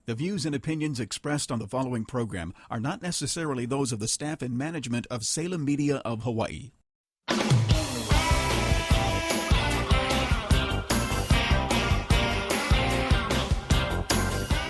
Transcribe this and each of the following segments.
The views and opinions expressed on the following program are not necessarily those of the staff and management of Salem Media of Hawaii.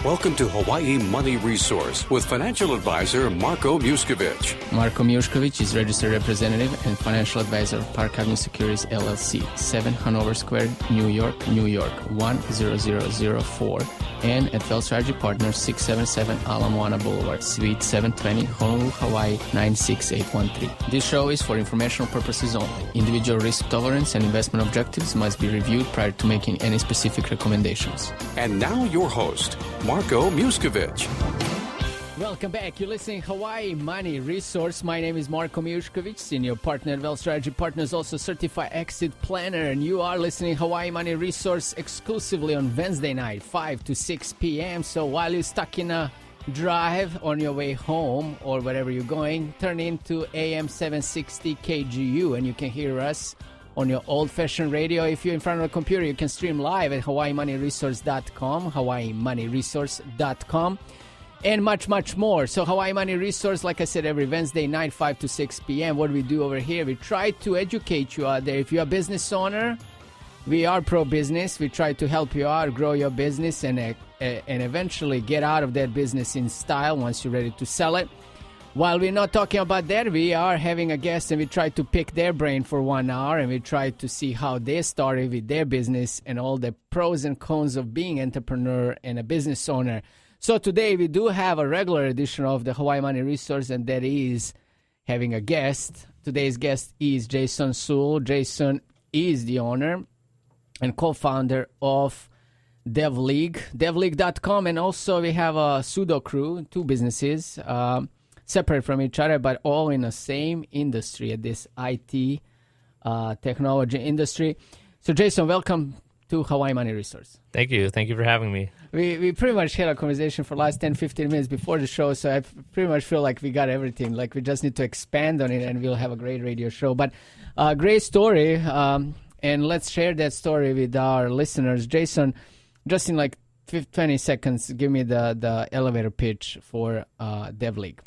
Welcome to Hawaii Money Resource with financial advisor Marko Mijuskovic. Marko Mijuskovic is registered representative and financial advisor of Park Avenue Securities LLC, 7 Hanover Square, New York, 10004, and at Wealth Strategy Partners, 677 Ala Moana Boulevard, Suite 720, Honolulu, Hawaii, 96813. This show is for informational purposes only. Individual risk tolerance and investment objectives must be reviewed prior to making any specific recommendations. And now your host, Marko Mijuskovic. Welcome back. You're listening to Hawaii Money Resource. My name is Marko Mijuskovic, Senior Partner at Wealth Strategy Partners, also Certified Exit Planner. And you are listening to Hawaii Money Resource exclusively on Wednesday night, 5 to 6 p.m. So while you're stuck in a drive on your way home or wherever you're going, turn into AM 760 KGU and you can hear us on your old-fashioned radio. If you're in front of a computer, you can stream live at hawaiimoneyresource.com, hawaiimoneyresource.com, and much, much more. So Hawaii Money Resource, like I said, every Wednesday night, 5 to 6 p.m. What we do over here, we try to educate you out there. If you're a business owner, we are pro-business. We try to help you out, grow your business, and eventually get out of that business in style once you're ready to sell it. While we're not talking about that, we are having a guest and we try to pick their brain for 1 hour and we try to see how they started with their business and all the pros and cons of being an entrepreneur and a business owner. So today we do have a regular edition of the Hawaii Money Resource, and that is having a guest. Today's guest is Jason Sewell. Jason is the owner and co-founder of DevLeague, DevLeague.com, and also we have a Sudokrew, two businesses, separate from each other, but all in the same industry, at this IT technology industry. So, Jason, welcome to Hawaii Money Resource. Thank you. Thank you for having me. We pretty much had a conversation for the last 10, 15 minutes before the show, so I pretty much feel like we got everything. Like we just need to expand on it, and we'll have a great radio show. But great story, and let's share that story with our listeners. Jason, just in like 20 seconds, give me the elevator pitch for DevLeague.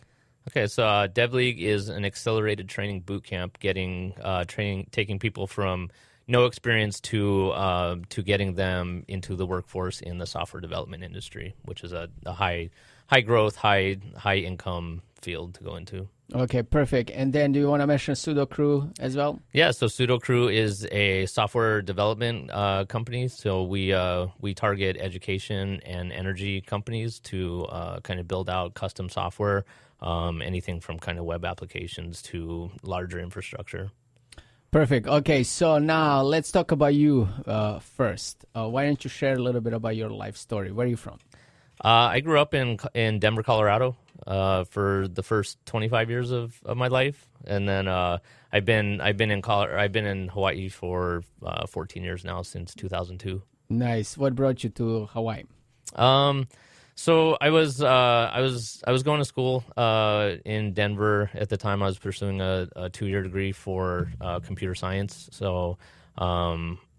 Okay, so DevLeague is an accelerated training boot camp, taking people from no experience to getting them into the workforce in the software development industry, which is a high growth, high income field to go into. Okay, perfect. And then do you want to mention Sudokrew as well? Yeah, so Sudokrew is a software development company. So we target education and energy companies to kind of build out custom software, anything from kind of web applications to larger infrastructure. Perfect. Okay, so now let's talk about you first. Why don't you share a little bit about your life story? Where are you from? I grew up in Denver, Colorado, for the first 25 years of my life, and then I've been in Hawaii for 14 years now, since 2002. Nice. What brought you to Hawaii? So I was going to school in Denver at the time. I was pursuing a 2-year degree for computer science. So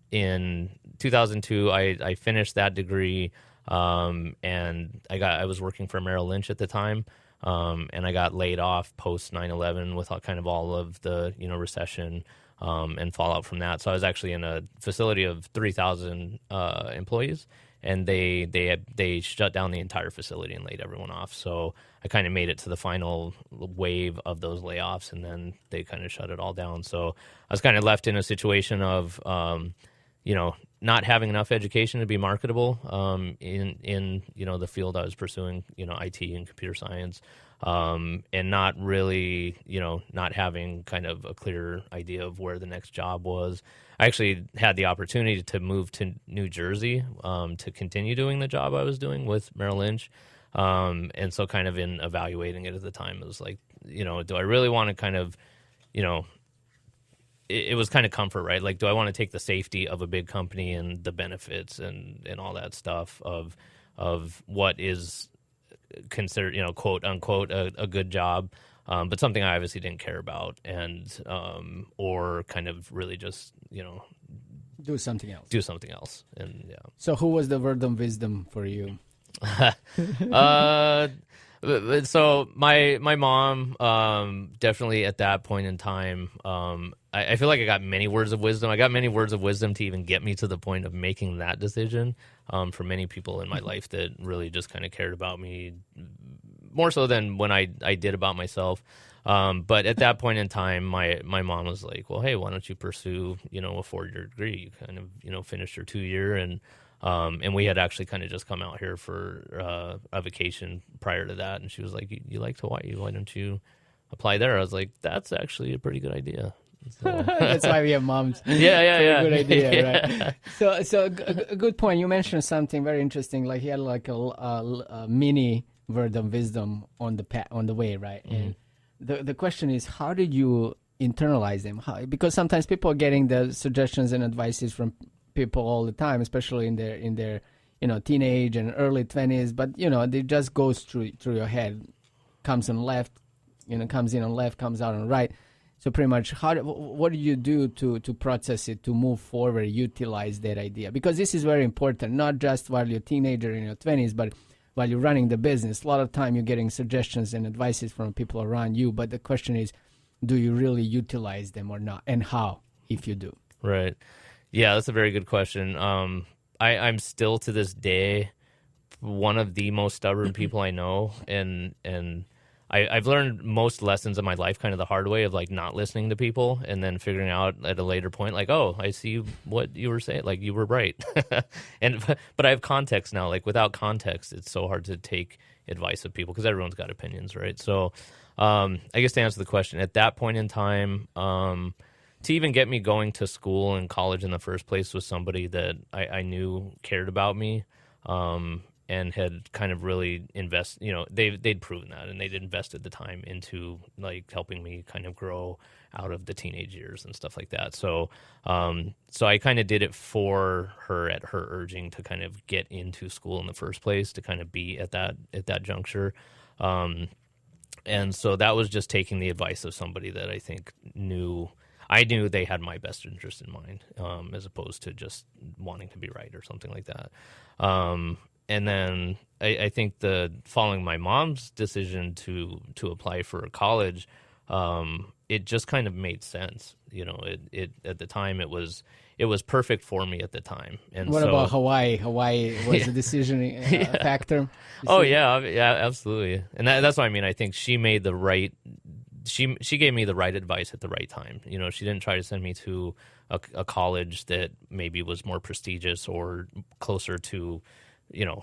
in 2002, I finished that degree, and I was working for Merrill Lynch at the time, and I got laid off post 9/11 with kind of all of the recession and fallout from that. So I was actually in a facility of 3,000 employees. And they shut down the entire facility and laid everyone off. So I kind of made it to the final wave of those layoffs, and then they kind of shut it all down. So I was kind of left in a situation of, not having enough education to be marketable in the field I was pursuing, IT and computer science, and not really, not having kind of a clear idea of where the next job was. I actually had the opportunity to move to New Jersey to continue doing the job I was doing with Merrill Lynch. And so kind of in evaluating it at the time, it was like, do I really want to kind of, it was kind of comfort, right? Like, do I want to take the safety of a big company and the benefits and all that stuff of what is considered, quote unquote, a good job, but something I obviously didn't care about, and or kind of really just do something else. And yeah. So who was the word of wisdom for you? So my mom, definitely at that point in time, I feel like I got many words of wisdom. I got many words of wisdom to even get me to the point of making that decision. For many people in my life that really just kind of cared about me more so than when I did about myself. But at that point in time, my mom was like, well, hey, why don't you pursue, a 4-year degree? You kind of, finished your 2-year, and we had actually kind of just come out here for a vacation prior to that. And she was like, you liked Hawaii. Why don't you apply there? I was like, that's actually a pretty good idea. So. That's why we have moms. Yeah. Good idea, right? So a good point. You mentioned something very interesting. Like he had like a mini word of wisdom on the way, right? Mm-hmm. And the question is, how did you internalize them? Because sometimes people are getting the suggestions and advices from people all the time, especially in their teenage and early 20s. But it just goes through your head, comes on left, comes in on left, comes out on right. So pretty much, what do you do to process it, to move forward, utilize that idea? Because this is very important, not just while you're a teenager in your 20s, but while you're running the business. A lot of time you're getting suggestions and advices from people around you, but the question is, do you really utilize them or not, and how, if you do? Right. Yeah, that's a very good question. I'm still to this day one of the most stubborn people I know, and I've learned most lessons in my life kind of the hard way of like not listening to people and then figuring out at a later point like, oh, I see what you were saying, like you were right. But I have context now. Like without context, it's so hard to take advice of people because everyone's got opinions, right? So I guess to answer the question, at that point in time, to even get me going to school and college in the first place was somebody that I knew cared about me. And had kind of really they'd proven that, and they'd invested the time into like helping me kind of grow out of the teenage years and stuff like that. So I kind of did it for her at her urging to kind of get into school in the first place, to kind of be at that juncture. And so that was just taking the advice of somebody that I think I knew they had my best interest in mind, as opposed to just wanting to be right or something like that. And then I think following my mom's decision to apply for college, it just kind of made sense. It at the time it was perfect for me at the time. And what about Hawaii? Hawaii was a decision factor. Oh yeah, absolutely. And that's what I mean. I think she made the right. She gave me the right advice at the right time. She didn't try to send me to a college that maybe was more prestigious or closer to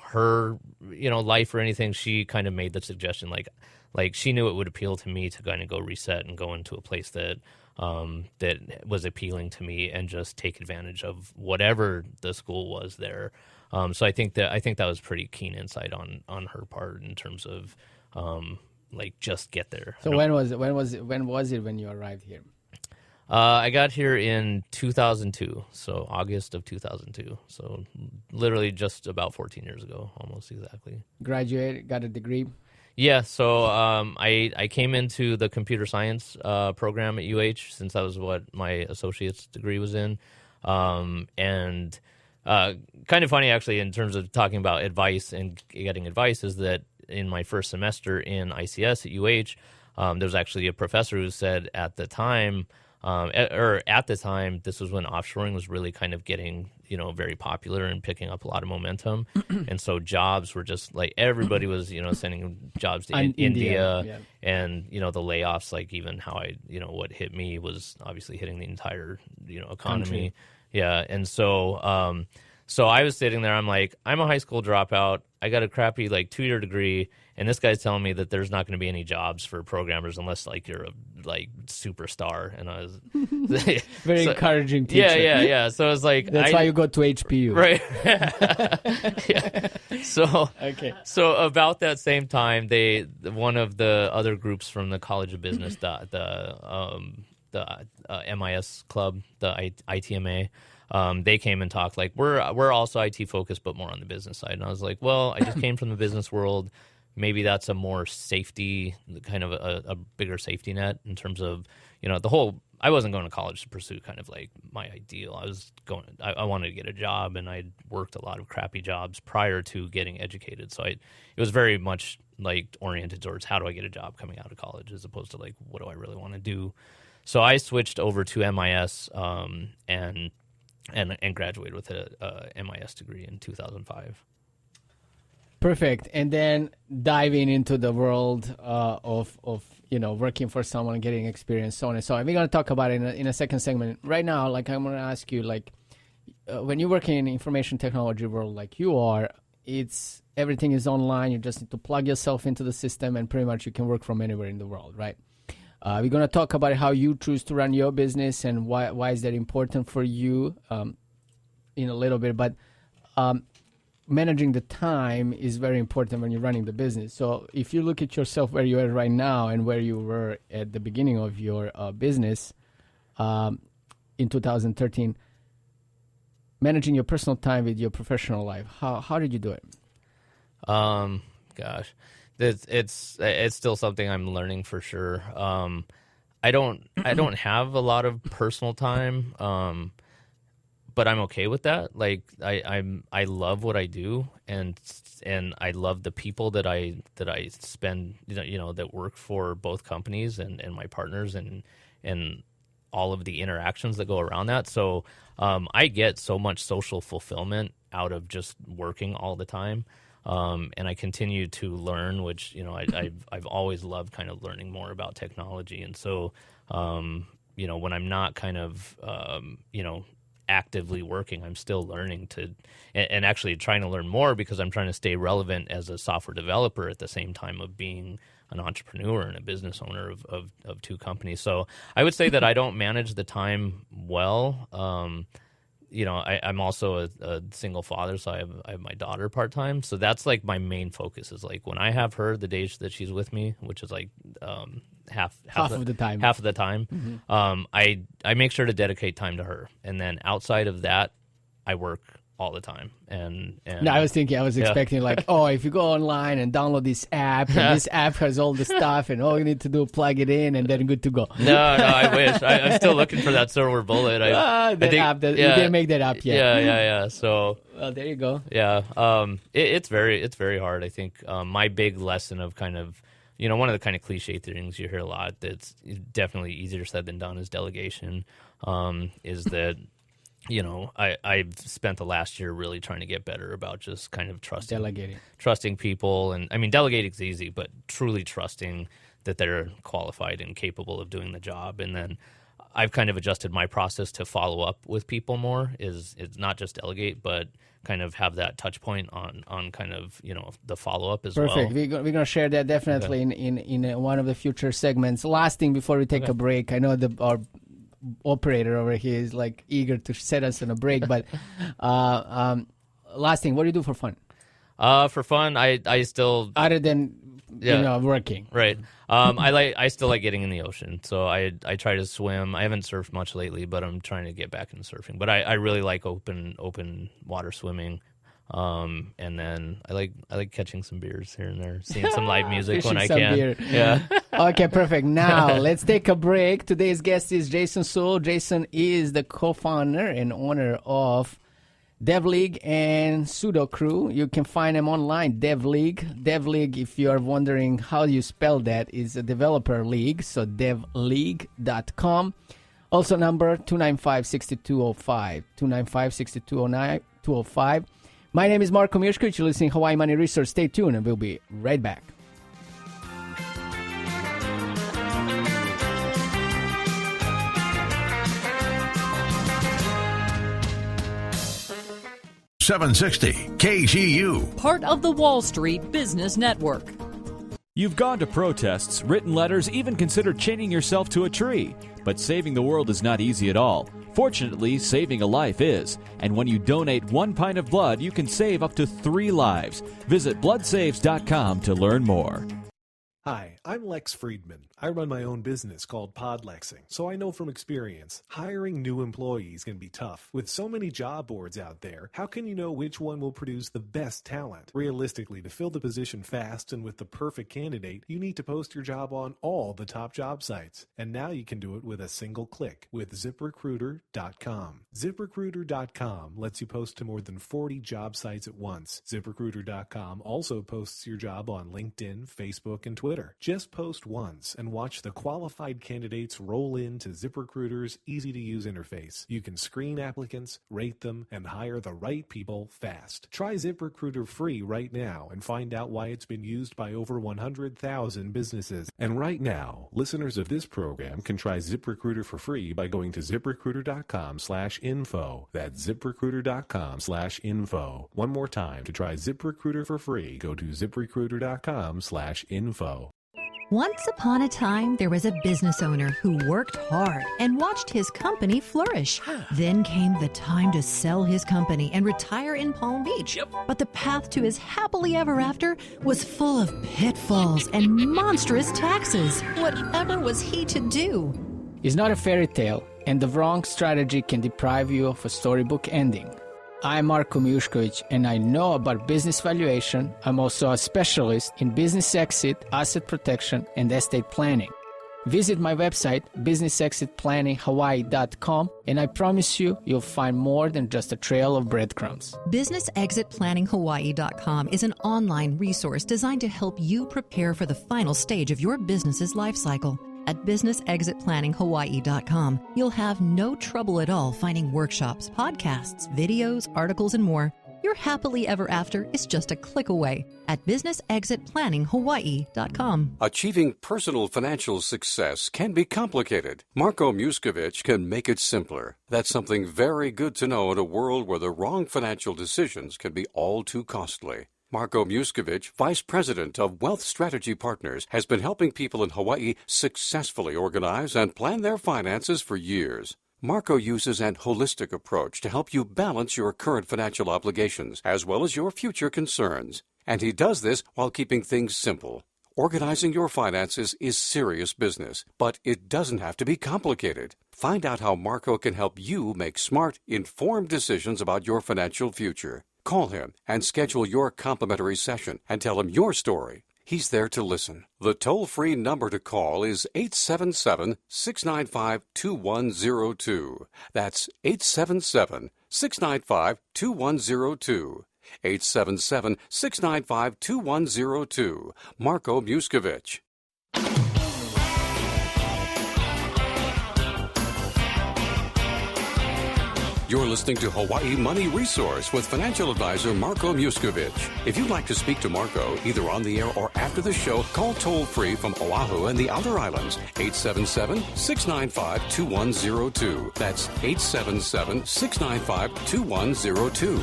her life or anything. She kind of made the suggestion like she knew it would appeal to me to kind of go reset and go into a place that was appealing to me and just take advantage of whatever the school was there. So I think that was pretty keen insight on her part in terms of like just get there. So when was it when you arrived here? I got here in 2002, so August of 2002. So literally just about 14 years ago, almost exactly. Graduated, got a degree? Yeah, so I came into the computer science program at UH, since that was what my associate's degree was in. And kind of funny, actually, in terms of talking about advice and getting advice, is that in my first semester in ICS at UH, there was actually a professor who said at the time, this was when offshoring was really kind of getting, very popular and picking up a lot of momentum. And so jobs were just like, everybody was, sending jobs to India. Yeah. And, the layoffs, like even how what hit me was obviously hitting the entire, economy. Country. Yeah. And so, so I was sitting there, I'm like, I'm a high school dropout. I got a crappy 2-year degree, and this guy's telling me that there's not going to be any jobs for programmers unless you're a superstar. And I was very encouraging teacher. Yeah. So I was like, that's why you go to HPU, right? Yeah. So okay. So about that same time, one of the other groups from the College of Business, the MIS club, the ITMA. They came and talked like we're also IT focused, but more on the business side. And I was like, well, I just came from the business world. Maybe that's a more safety, kind of a bigger safety net in terms of, the whole I wasn't going to college to pursue kind of like my ideal. I wanted to get a job, and I'd worked a lot of crappy jobs prior to getting educated. So it was very much like oriented towards how do I get a job coming out of college, as opposed to like what do I really want to do. So I switched over to MIS and graduated with a MIS degree in 2005. Perfect. And then diving into the world of working for someone, getting experience, so on and so on. We're going to talk about it in a second segment. Right now, like I'm going to ask you, like when you're working in the information technology world like you are, everything is online. You just need to plug yourself into the system, and pretty much you can work from anywhere in the world, right? We're going to talk about how you choose to run your business and why is that important for you in a little bit. But managing the time is very important when you're running the business. So if you look at yourself where you are right now and where you were at the beginning of your business in 2013, managing your personal time with your professional life, how did you do it? Gosh, it's still something I'm learning for sure. I don't have a lot of personal time, but I'm okay with that. Like I love what I do, and I love the people that I spend, that work for both companies and my partners and all of the interactions that go around that. So I get so much social fulfillment out of just working all the time. And I continue to learn, which, I've always loved kind of learning more about technology. And so, when I'm not kind of, actively working, I'm still learning and actually trying to learn more, because I'm trying to stay relevant as a software developer at the same time of being an entrepreneur and a business owner of two companies. So I would say that I don't manage the time well. I'm also a single father, so I have my daughter part-time. So that's like my main focus is like when I have her, the days that she's with me, which is like half of the time. Mm-hmm. I make sure to dedicate time to her. And then outside of that, I work all the time. And no, I was expecting like, if you go online and download this app, and this app has all the stuff, and all you need to do plug it in, and then good to go. No, I wish. I'm still looking for that silver bullet. You didn't make that app yet. Yeah. So, well, there you go. Yeah. It's very hard. I think my big lesson of kind of, one of the kind of cliche things you hear a lot that's definitely easier said than done is delegation. Is that I've spent the last year really trying to get better about just kind of trusting people. And I mean, delegating is easy, but truly trusting that they're qualified and capable of doing the job. And then I've kind of adjusted my process to follow up with people more. It's not just delegate, but kind of have that touch point on kind of, the follow-up as well. Perfect. We're going to share that definitely in one of the future segments. Last thing before we take a break, I know our operator over here is like eager to set us on a break, but last thing, what do you do for fun? For fun, I still, other than working, right? I still like getting in the ocean, so I try to swim. I haven't surfed much lately, but I'm trying to get back into surfing. But I really like open water swimming. And then I like catching some beers here and there, seeing some live music when I can. Beer. Yeah. Okay, perfect. Now let's take a break. Today's guest is Jason Sewell. Jason is the co-founder and owner of DevLeague and Sudokrew. You can find him online, DevLeague. DevLeague, if you are wondering how you spell that, is a developer league, so devleague.com. Also number 295-6205, 295-6205. My name is Marko Mijuskovic. You're listening to Hawaii Money Resource. Stay tuned, and we'll be right back. .760 KGU. Part of the Wall Street Business Network. You've gone to protests, written letters, even considered chaining yourself to a tree. But saving the world is not easy at all. Fortunately, saving a life is. And when you donate 1 pint of blood, you can save up to 3 lives. Visit bloodsaves.com to learn more. Hi, I'm Lex Friedman. I run my own business called Podlexing, so I know from experience, hiring new employees can be tough. With so many job boards out there, how can you know which one will produce the best talent? Realistically, to fill the position fast and with the perfect candidate, you need to post your job on all the top job sites. And now you can do it with a single click with ZipRecruiter.com. ZipRecruiter.com lets you post to more than 40 job sites at once. ZipRecruiter.com also posts your job on LinkedIn, Facebook, and Twitter. Just post once and watch the qualified candidates roll into ZipRecruiter's easy-to-use interface. You can screen applicants, rate them, and hire the right people fast. Try ZipRecruiter free right now and find out why it's been used by over 100,000 businesses. And right now, listeners of this program can try ZipRecruiter for free by going to ZipRecruiter.com/info. That's ZipRecruiter.com/info. One more time, to try ZipRecruiter for free, go to ZipRecruiter.com/info. Once upon a time, there was a business owner who worked hard and watched his company flourish. Then came the time to sell his company and retire in Palm Beach. But the path to his happily ever after was full of pitfalls and monstrous taxes. Whatever was he to do? It's not a fairy tale, and the wrong strategy can deprive you of a storybook ending. I'm Marko Mijuskovic, and I know about business valuation. I'm also a specialist in business exit, asset protection, and estate planning. Visit my website, businessexitplanninghawaii.com, and I promise you'll find more than just a trail of breadcrumbs. BusinessExitPlanningHawaii.com is an online resource designed to help you prepare for the final stage of your business's life cycle. At BusinessExitPlanningHawaii.com, you'll have no trouble at all finding workshops, podcasts, videos, articles, and more. Your happily ever after is just a click away at BusinessExitPlanningHawaii.com. Achieving personal financial success can be complicated. Marko Mijuskovic can make it simpler. That's something very good to know in a world where the wrong financial decisions can be all too costly. Marko Mijuskovic, Vice President of Wealth Strategy Partners, has been helping people in Hawaii successfully organize and plan their finances for years. Marko uses an holistic approach to help you balance your current financial obligations as well as your future concerns. And he does this while keeping things simple. Organizing your finances is serious business, but it doesn't have to be complicated. Find out how Marko can help you make smart, informed decisions about your financial future. Call him and schedule your complimentary session and tell him your story. He's there to listen. The toll-free number to call is 877-695-2102. That's 877-695-2102. 877-695-2102. Marko Mijuskovic. You're listening to Hawaii Money Resource with financial advisor Marko Mijuskovic. If you'd like to speak to Marko, either on the air or after the show, call toll-free from Oahu and the Outer Islands, 877-695-2102. That's 877-695-2102.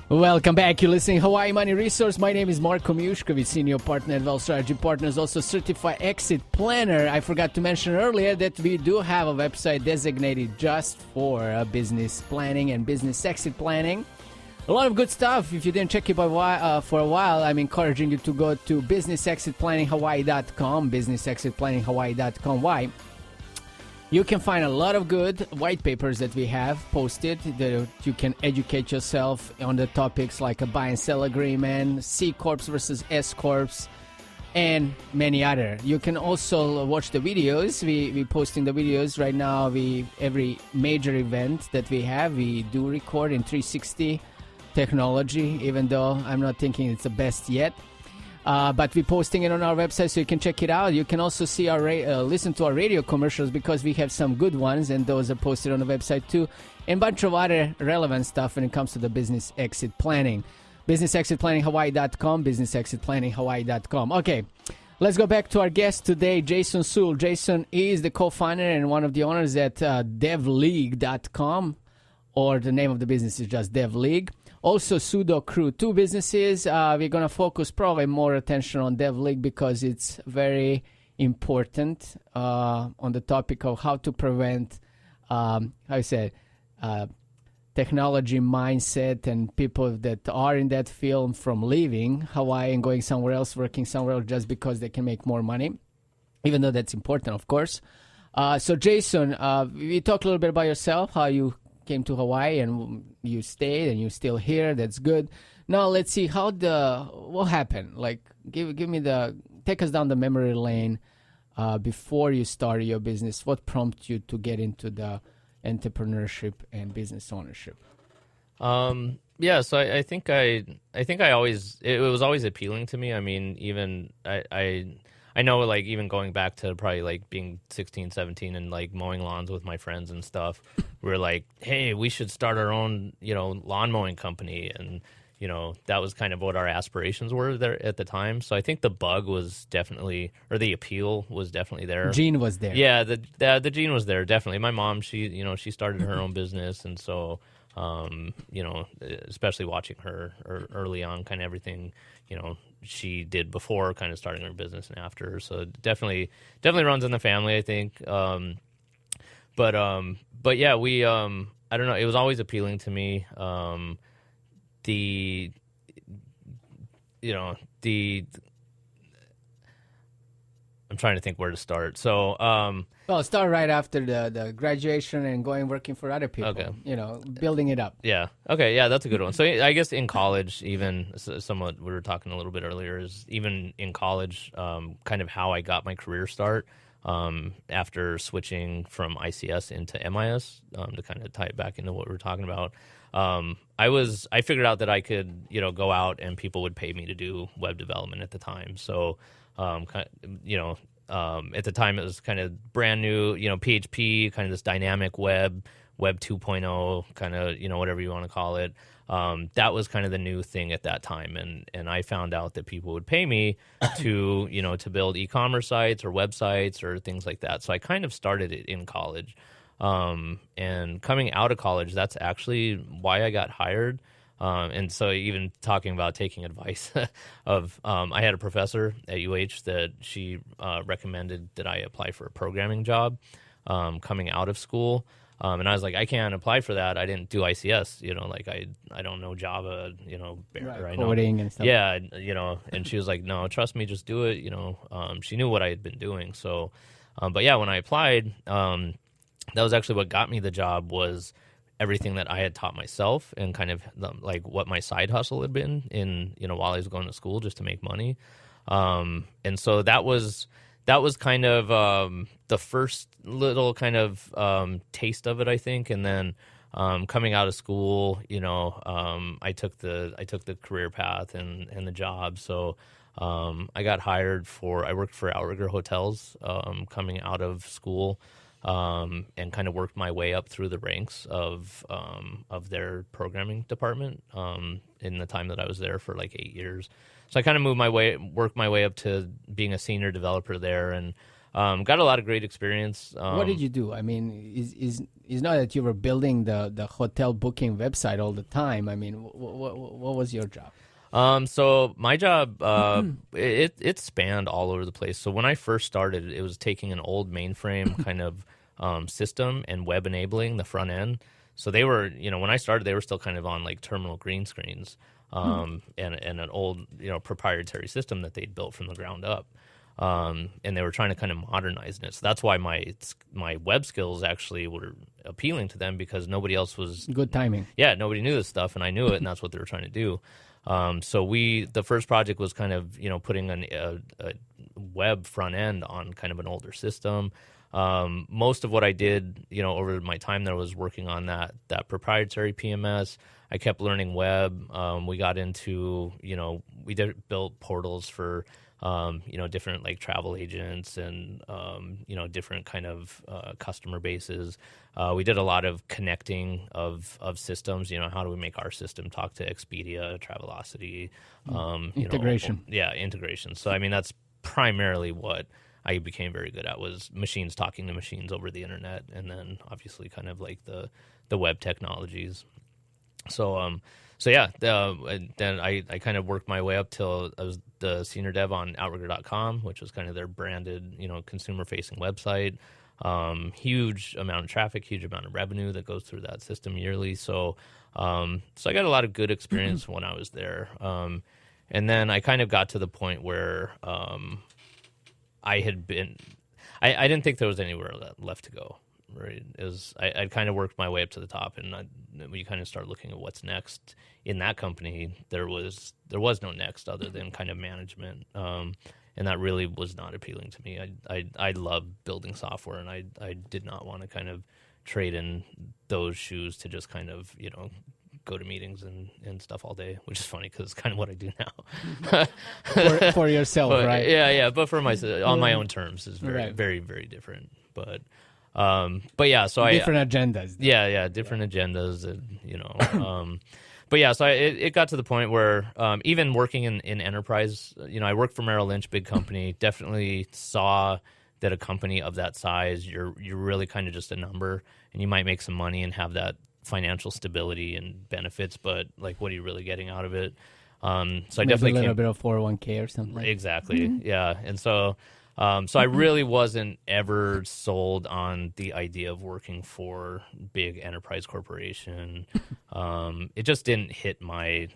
Welcome back. You're listening to Hawaii Money Resource. My name is Marko Mijuskovic, Senior Partner at Wealth Strategy Partners, also Certified Exit Planner. I forgot to mention earlier that we do have a website designated just for business planning and business exit planning. A lot of good stuff. If you didn't check it for a while, I'm encouraging you to go to businessexitplanninghawaii.com, businessexitplanninghawaii.com. Why? You can find a lot of good white papers that we have posted that you can educate yourself on the topics like a buy and sell agreement, C Corps versus S Corps, and many other. You can also watch the videos. We posting the videos right now. Every major event that we have, we do record in 360 technology, even though I'm not thinking it's the best yet. But we're posting it on our website, so you can check it out. You can also see listen to our radio commercials because we have some good ones, and those are posted on the website too. And a bunch of other relevant stuff when it comes to the business exit planning. BusinessExitPlanningHawaii.com, BusinessExitPlanningHawaii.com. Okay, let's go back to our guest today, Jason Sewell. Jason is the co-founder and one of the owners at DevLeague.com, or the name of the business is just DevLeague. Also, Sudokrew, two businesses. We're going to focus probably more attention on DevLeague because it's very important on the topic of how to prevent, technology mindset and people that are in that field from leaving Hawaii and going somewhere else, working somewhere else just because they can make more money, even though that's important, of course. So, Jason, you talk a little bit about yourself, how you came to Hawaii and you stayed and you're still here. That's good. Now, let's see what happened. Like, take us down the memory lane before you started your business. What prompted you to get into the entrepreneurship and business ownership? Yeah, so I think I always, it was always appealing to me. I mean, even I know, like, even going back to probably, like, being 16, 17 and, like, mowing lawns with my friends and stuff, we were like, hey, we should start our own, lawn mowing company. And, that was kind of what our aspirations were there at the time. So I think the bug was definitely, or the appeal was definitely there. Gene was there. Yeah, the gene was there, definitely. My mom, she started her own business. And so, especially watching her early on, kind of everything, she did before kind of starting her business and after. So it definitely runs in the family, I think. But yeah, we, I don't know, it was always appealing to me. I'm trying to think where to start. So, well, start right after the graduation and working for other people. Okay. Building it up. Yeah. Okay. Yeah, that's a good one. So I guess in college, even somewhat, we were talking a little bit earlier, is even in college, kind of how I got my career start after switching from ICS into MIS, to kind of tie it back into what we were talking about. I figured out that I could, go out and people would pay me to do web development at the time. So, at the time it was kind of brand new, PHP, kind of this dynamic web 2.0, kind of, whatever you want to call it. That was kind of the new thing at that time. And I found out that people would pay me to, to build e-commerce sites or websites or things like that. So I kind of started it in college. And coming out of college, that's actually why I got hired. And so even talking about taking advice of, I had a professor at UH that she recommended that I apply for a programming job coming out of school. And I was like, I can't apply for that. I didn't do ICS, I don't know Java, right, coding and stuff. Yeah, and she was like, no, trust me, just do it. She knew what I had been doing. So, but yeah, when I applied, that was actually what got me the job, was everything that I had taught myself and kind of like what my side hustle had been in, while I was going to school just to make money. And so that was kind of the first little kind of taste of it, I think. And then coming out of school, I took the career path and the job. So I got hired I worked for Outrigger Hotels coming out of school. And kind of worked my way up through the ranks of their programming department in the time that I was there for like 8 years. So I kind of worked my way up to being a senior developer there, and got a lot of great experience. What did you do? I mean, is not that you were building the hotel booking website all the time. I mean, what was your job? So my job, it spanned all over the place. So when I first started, it was taking an old mainframe kind of system and web enabling the front end. So they were, when I started, they were still kind of on like terminal green screens, and an old, proprietary system that they'd built from the ground up. And they were trying to kind of modernize it. So that's why my web skills actually were appealing to them, because nobody else was... Good timing. Yeah, nobody knew this stuff, and I knew it, and that's what they were trying to do. So the first project was kind of, putting a web front end on kind of an older system. Most of what I did, over my time there was working on that proprietary PMS. I kept learning web. We got into, built portals for, different like travel agents and, different kind of customer bases. We did a lot of connecting of systems. How do we make our system talk to Expedia, Travelocity? Integration. Integration. So, I mean, that's primarily what I became very good at, was machines talking to machines over the internet, and then obviously kind of like the web technologies. So then I kind of worked my way up till I was the senior dev on Outrigger.com, which was kind of their branded, consumer-facing website. huge amount of traffic, huge amount of revenue that goes through that system yearly. So I got a lot of good experience when I was there. And then I kind of got to the point where I didn't think there was anywhere left to go. Right, I'd kind of worked my way up to the top, and we kind of start looking at what's next in that company. There was no next other than kind of management, and that really was not appealing to me. I love building software, and I did not want to kind of trade in those shoes to just kind of go to meetings and stuff all day, which is funny because it's kind of what I do now. for yourself, right? Yeah, but for on my own terms is very, very, very different. But yeah, so different agendas. Yeah, different agendas, and but yeah, so it got to the point where even working in enterprise, I worked for Merrill Lynch, big company, definitely saw that a company of that size, you're really kind of just a number, and you might make some money and have that financial stability and benefits, but like, what are you really getting out of it? So I maybe definitely a little bit of 401k or something. Exactly, yeah, and so I really wasn't ever sold on the idea of working for big enterprise corporation. It just didn't hit my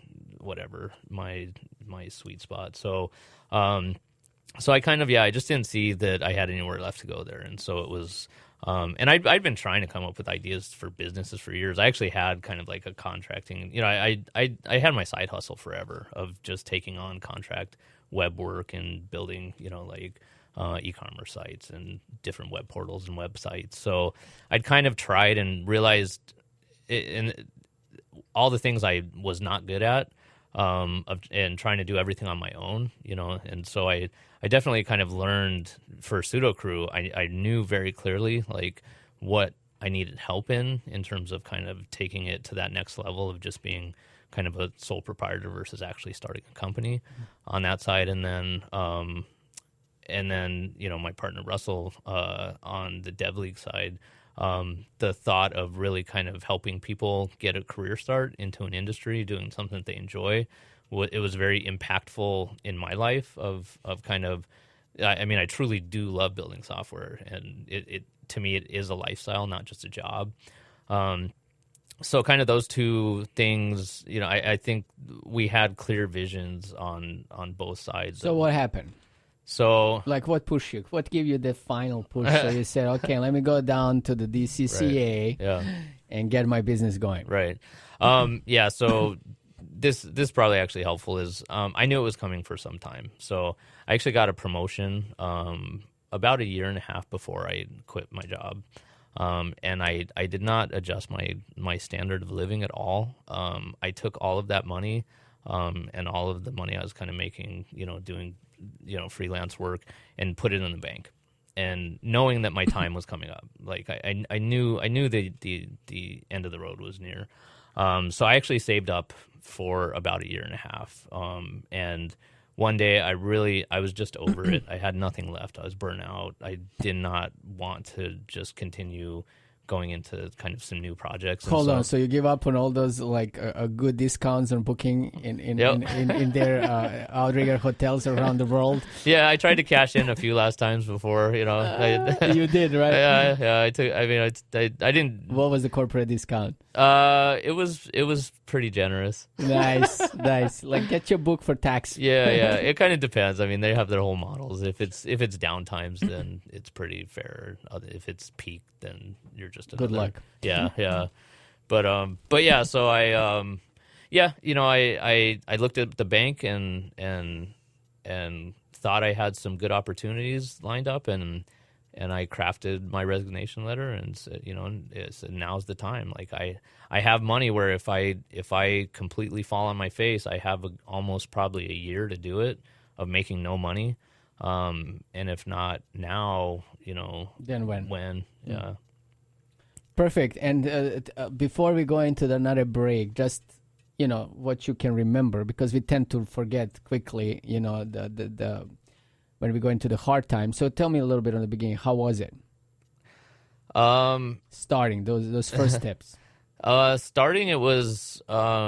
sweet spot. So I kind of I just didn't see that I had anywhere left to go there, and so it was. And I'd been trying to come up with ideas for businesses for years. I actually had kind of like a contracting. I had my side hustle forever of just taking on contract web work and building e-commerce sites and different web portals and websites. So I'd kind of tried and realized and all the things I was not good at, and trying to do everything on my own, and so I definitely kind of learned for Sudokrew. I knew very clearly like what I needed help in terms of kind of taking it to that next level of just being kind of a sole proprietor versus actually starting a company on that side. And then my partner Russell on the DevLeague side, the thought of really kind of helping people get a career start into an industry, doing something that they enjoy, it was very impactful in my life of kind of, I truly do love building software, and it to me, it is a lifestyle, not just a job. So kind of those two things, I think we had clear visions on both sides. So what happened? So, like, what pushed you? What gave you the final push? So you said, okay, let me go down to the DCCA and get my business going. Right. So this probably actually helpful is I knew it was coming for some time. So I actually got a promotion about a year and a half before I quit my job. And I did not adjust my standard of living at all. I took all of that money and all of the money I was kind of making, doing freelance work, and put it in the bank, and knowing that my time was coming up. Like I knew the end of the road was near. So I actually saved up for about a year and a half. And one day I was just over it. I had nothing left. I was burnt out. I did not want to just continue going into kind of some new projects. Hold on, so you give up on all those like good discounts on booking in their outrigger hotels around the world? Yeah, I tried to cash in a few last times before. You did, right? Yeah. I didn't. What was the corporate discount? It was pretty generous. Nice. Like, get your book for tax. Yeah. It kind of depends. I mean, they have their whole models. If it's downtimes, then it's pretty fair. If it's peak, then you're just another. Good luck. Yeah. But yeah. So I looked at the bank and thought I had some good opportunities lined up, and I crafted my resignation letter and said, said now's the time. Like I have money where if I completely fall on my face, I have almost probably a year to do it of making no money. And if not now, then when? When? Yeah. Perfect. And before we go into another break, just what you can remember, because we tend to forget quickly. The when we go into the hard time. So tell me a little bit on the beginning. How was it? Starting those first steps. Starting, it was hard.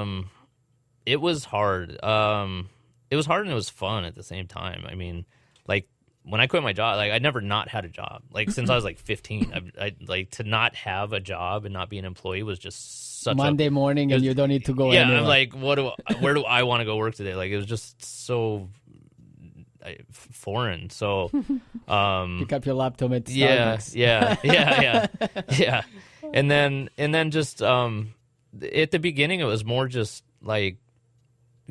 It was hard and it was fun at the same time. I mean, like when I quit my job, like I never not had a job. Like since I was like 15, I like to not have a job and not be an employee was just such Monday morning and you don't need to go yeah, anywhere. I'm like, where do I want to go work today? Like it was just so foreign. So pick up your laptop at Starbucks. Yeah. And then just at the beginning it was more just like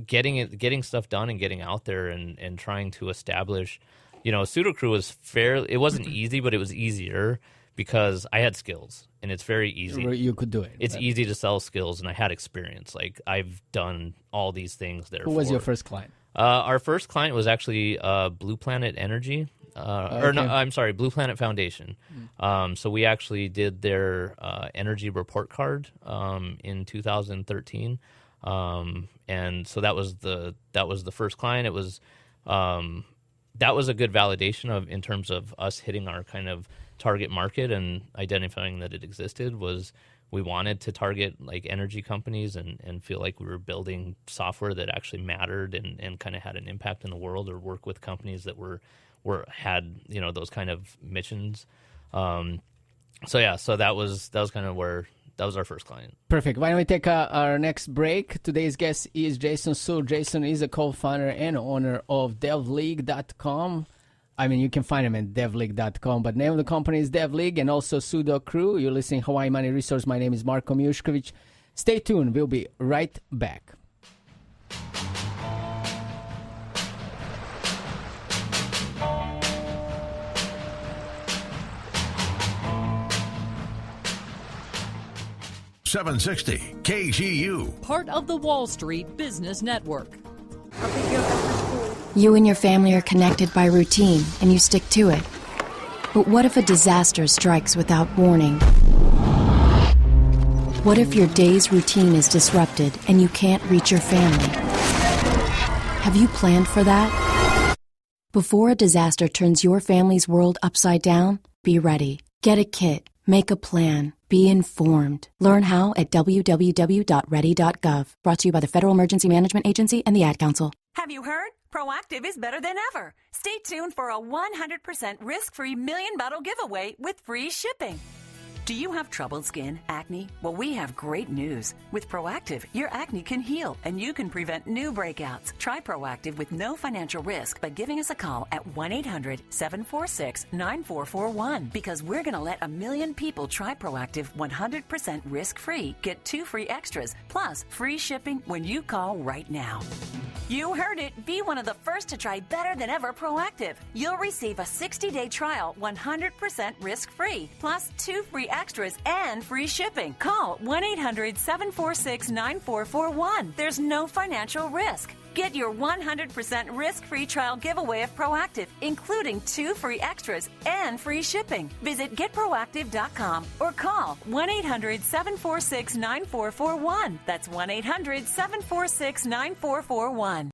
getting stuff done and getting out there and trying to establish, Sudokrew was it wasn't easy, but it was easier because I had skills and it's very easy. You could do it. It's easy to sell skills and I had experience. Like I've done all these things there. Who was your first client? Our first client was actually Blue Planet Energy. Or no, I'm sorry, Blue Planet Foundation. So we actually did their energy report card in 2013. And so that was the first client. It was that was a good validation in terms of us hitting our kind of target market and identifying that it existed. Was we wanted to target like energy companies and feel like we were building software that actually mattered and kind of had an impact in the world, or work with companies that had those kind of missions. So that was kind of where. That was our first client. Perfect. Why don't we take our next break? Today's guest is Jason Sewell. Jason is a co-founder and owner of DevLeague.com. I mean, you can find him at DevLeague.com, but name of the company is DevLeague, and also Sudokrew. You're listening to Hawaii Money Resource. My name is Marko Mijuskovic. Stay tuned. We'll be right back. .760 KGU. Part of the Wall Street Business Network. You and your family are connected by routine, and you stick to it. But what if a disaster strikes without warning? What if your day's routine is disrupted and you can't reach your family? Have you planned for that? Before a disaster turns your family's world upside down, be ready. Get a kit. Make a plan. Be informed. Learn how at www.ready.gov. Brought to you by the Federal Emergency Management Agency and the Ad Council. Have you heard? Proactive is better than ever. Stay tuned for a 100% risk-free million bottle giveaway with free shipping. Do you have troubled skin, acne? Well, we have great news. With Proactive, your acne can heal and you can prevent new breakouts. Try Proactive with no financial risk by giving us a call at 1-800-746-9441, because we're going to let 1 million people try Proactive 100% risk-free. Get 2 free extras plus free shipping when you call right now. You heard it. Be one of the first to try better than ever Proactive. You'll receive a 60-day trial 100% risk-free plus 2 free extras and free shipping. Call 1-800-746-9441. There's no financial risk. Get your 100% risk-free trial giveaway of Proactive, including 2 free extras and free shipping. Visit getproactive.com or call 1-800-746-9441. That's 1-800-746-9441.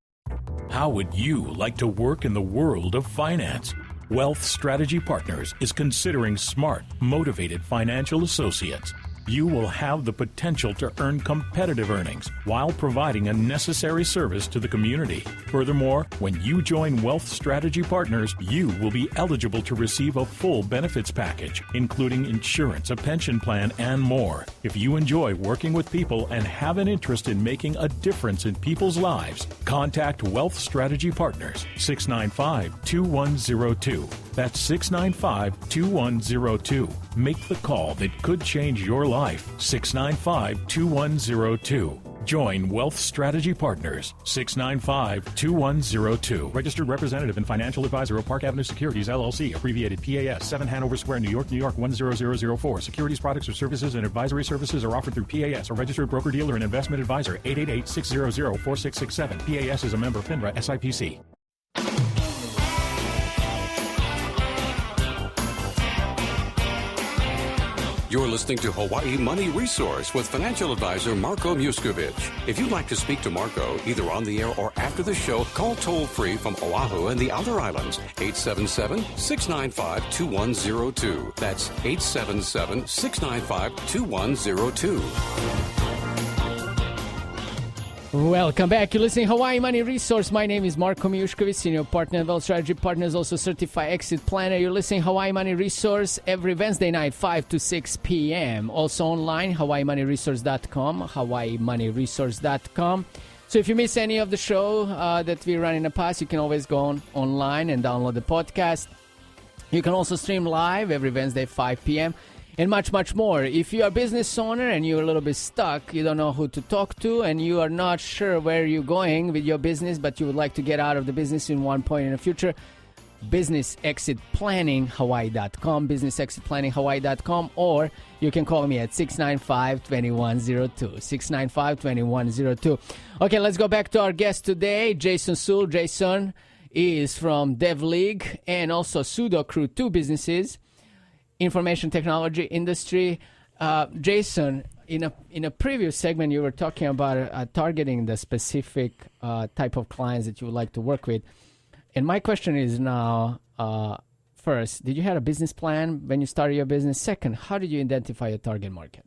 How would you like to work in the world of finance? Wealth Strategy Partners is considering smart, motivated financial associates. You will have the potential to earn competitive earnings while providing a necessary service to the community. Furthermore, when you join Wealth Strategy Partners, you will be eligible to receive a full benefits package, including insurance, a pension plan, and more. If you enjoy working with people and have an interest in making a difference in people's lives, contact Wealth Strategy Partners, 695-2102. That's 695-2102. Make the call that could change your life. 695-2102. Join Wealth Strategy Partners. 695-2102. Registered representative and financial advisor of Park Avenue Securities, LLC, abbreviated PAS, 7 Hanover Square, New York, New York, 10004. Securities, products, or services and advisory services are offered through PAS, a registered broker-dealer and investment advisor. 888-600-4667. PAS is a member of FINRA SIPC. You're listening to Hawaii Money Resource with financial advisor Marko Mijuskovic. If you'd like to speak to Marko, either on the air or after the show, call toll-free from Oahu and the outer islands, 877-695-2102. That's 877-695-2102. Welcome back. You're listening to Hawaii Money Resource. My name is Marko Mijuskovic, Senior Partner at Wealth Strategy Partners, also Certified Exit Planner. You're listening to Hawaii Money Resource every Wednesday night, 5 to 6 p.m. Also online, HawaiiMoneyResource.com, HawaiiMoneyResource.com. So if you miss any of the show that we run in the past, you can always go online and download the podcast. You can also stream live every Wednesday, 5 p.m., and much, much more. If you are a business owner and you're a little bit stuck, you don't know who to talk to, and you are not sure where you're going with your business, but you would like to get out of the business in one point in the future, businessexitplanninghawaii.com, businessexitplanninghawaii.com, or you can call me at 695-2102, 695-2102. Okay, let's go back to our guest today, Jason Sewell. Jason is from DevLeague and also Sudokrew, two businesses, information technology industry. Jason, in a previous segment, you were talking about targeting the specific type of clients that you would like to work with. And my question is now, first, did you have a business plan when you started your business? Second, how did you identify your target market?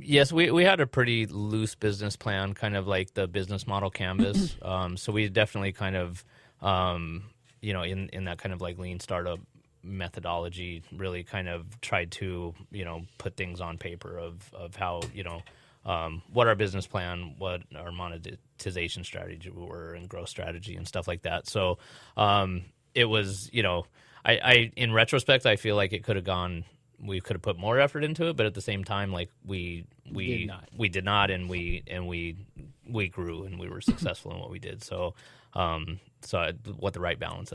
Yes, we had a pretty loose business plan, kind of like the business model canvas. So we definitely kind of, in that kind of like lean startup methodology, really kind of tried to, put things on paper of how, what our business plan, what our monetization strategy were, and growth strategy and stuff like that. So it was, I in retrospect, I feel like it could have gone. We could have put more effort into it, but at the same time, like we did not, and we grew and we were successful in what we did. So what the right balance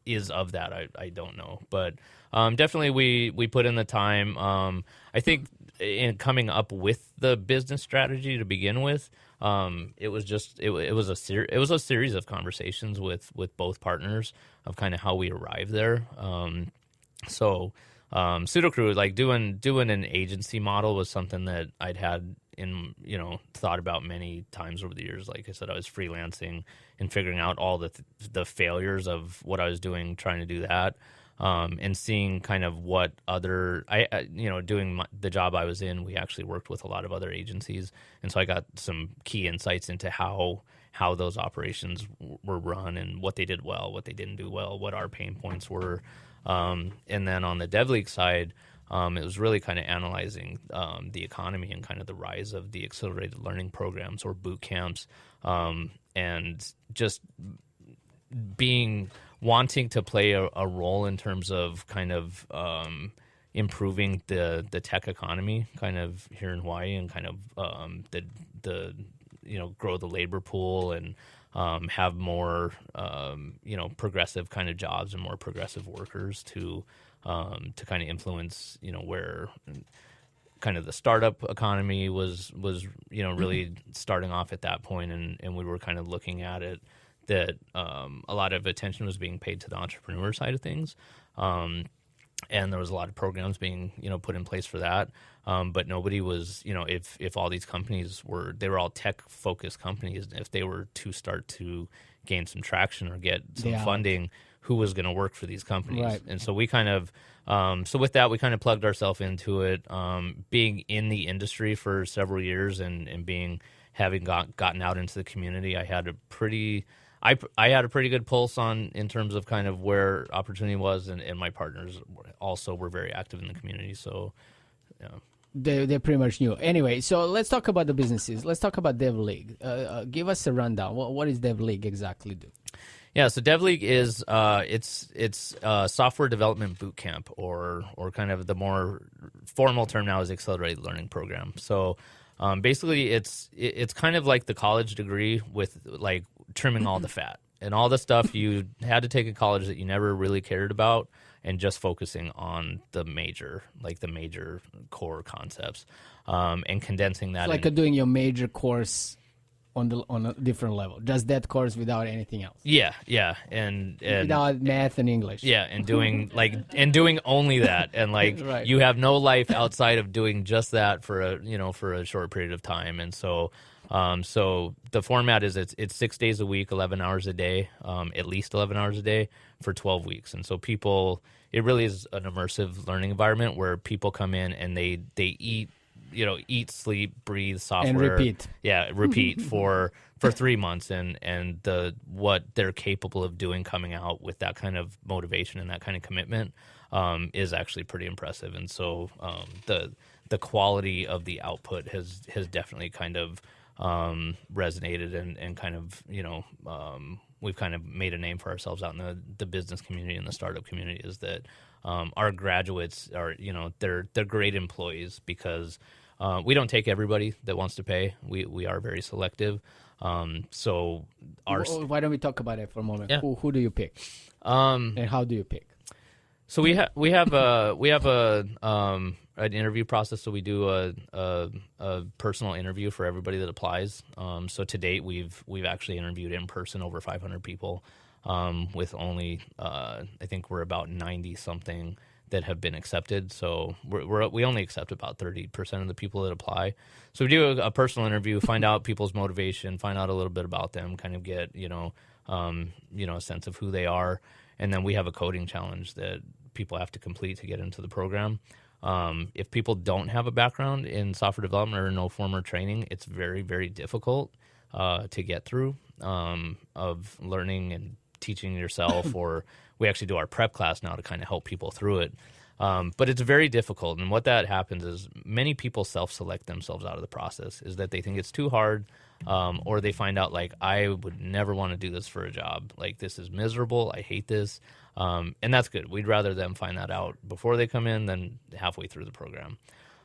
is of that, I don't know, but definitely we put in the time. I think in coming up with the business strategy to begin with, it was a series of conversations with both partners of kind of how we arrived there. Sudokrew, like doing an agency model was something that I'd had thought about many times over the years. Like I said, I was freelancing and figuring out all the failures of what I was doing, trying to do that, and seeing kind of what other doing the job I was in. We actually worked with a lot of other agencies, and so I got some key insights into how those operations were run and what they did well, what they didn't do well, what our pain points were. And then on the DevLeague side, it was really kind of analyzing the economy and kind of the rise of the accelerated learning programs or boot camps, and just wanting to play a role in terms of kind of improving the tech economy kind of here in Hawaii, and kind of grow the labor pool and have more progressive kind of jobs and more progressive workers to kind of influence where kind of the startup economy was really starting off at that point, and we were kind of looking at it that a lot of attention was being paid to the entrepreneur side of things. And there was a lot of programs being, put in place for that. But nobody was, if all these companies they were all tech-focused companies, if they were to start to gain some traction or get some funding, who was going to work for these companies? Right. And so we kind of, with that, we kind of plugged ourselves into it, being in the industry for several years and having gotten out into the community. I had a pretty good pulse in terms of kind of where opportunity was, and my partners also were very active in the community. So, yeah. They pretty much knew. Anyway, so let's talk about the businesses. Let's talk about DevLeague. Give us a rundown. What does DevLeague exactly do? Yeah, so DevLeague is it's a software development boot camp, or kind of the more formal term now is accelerated learning program. So basically, it's kind of like the college degree with like trimming all the fat and all the stuff you had to take in college that you never really cared about, and just focusing on the major core concepts, and condensing that. It's like doing your major course on a different level, just that course without anything else. Yeah, and without math and English. Yeah, and doing only that, and right. You have no life outside of doing just that for a short period of time. And so the format is it's 6 days a week, 11 hours a day, at least 11 hours a day for 12 weeks. And so it really is an immersive learning environment where people come in and they eat eat, sleep, breathe software and repeat. Yeah, repeat for 3 months, and what they're capable of doing coming out with that kind of motivation and that kind of commitment is actually pretty impressive. And so the quality of the output has definitely kind of resonated and kind of we've kind of made a name for ourselves out in the business community and the startup community, is that our graduates are, they're great employees because we don't take everybody that wants to pay. We are very selective. So why don't we talk about it for a moment? Yeah. Who do you pick? And how do you pick? So we have an interview process. So we do a personal interview for everybody that applies. So to date, we've actually interviewed in person over 500 people, with only I think we're about 90 something that have been accepted. So we only accept about 30% of the people that apply. So we do a personal interview, find out people's motivation, find out a little bit about them, kind of get a sense of who they are, and then we have a coding challenge that people have to complete to get into the program. If people don't have a background in software development or no former training, it's very, very difficult to get through, of learning and teaching yourself, or we actually do our prep class now to kind of help people through it. But it's very difficult. And what that happens is many people self-select themselves out of the process, is that they think it's too hard, or they find out like, I would never want to do this for a job. Like, this is miserable. I hate this. And that's good. We'd rather them find that out before they come in than halfway through the program.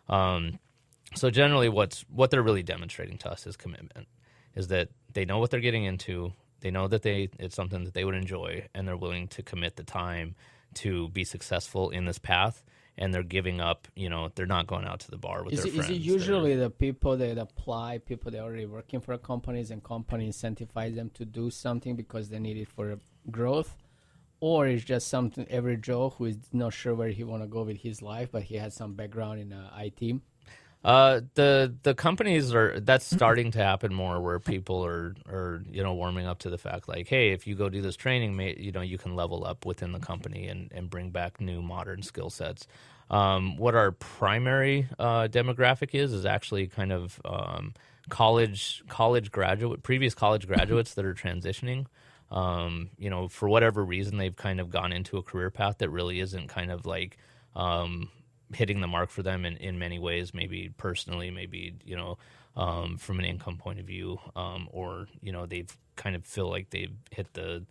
So generally what they're really demonstrating to us is commitment, is that they know what they're getting into. They know that it's something that they would enjoy, and they're willing to commit the time to be successful in this path, and they're giving up, they're not going out to the bar with their friends. Is it usually the people that apply, people that are already working for companies, and companies incentivize them to do something because they need it for growth? Or is just something every Joe who is not sure where he want to go with his life, but he has some background in IT? The companies that's starting to happen more, where people are warming up to the fact like, hey, if you go do this training, you can level up within the company and bring back new modern skill sets. What our primary demographic is actually kind of previous college graduates that are transitioning. For whatever reason, they've kind of gone into a career path that really isn't kind of like hitting the mark for them in many ways, maybe personally, maybe, from an income point of view, or, they've kind of feel like they've hit the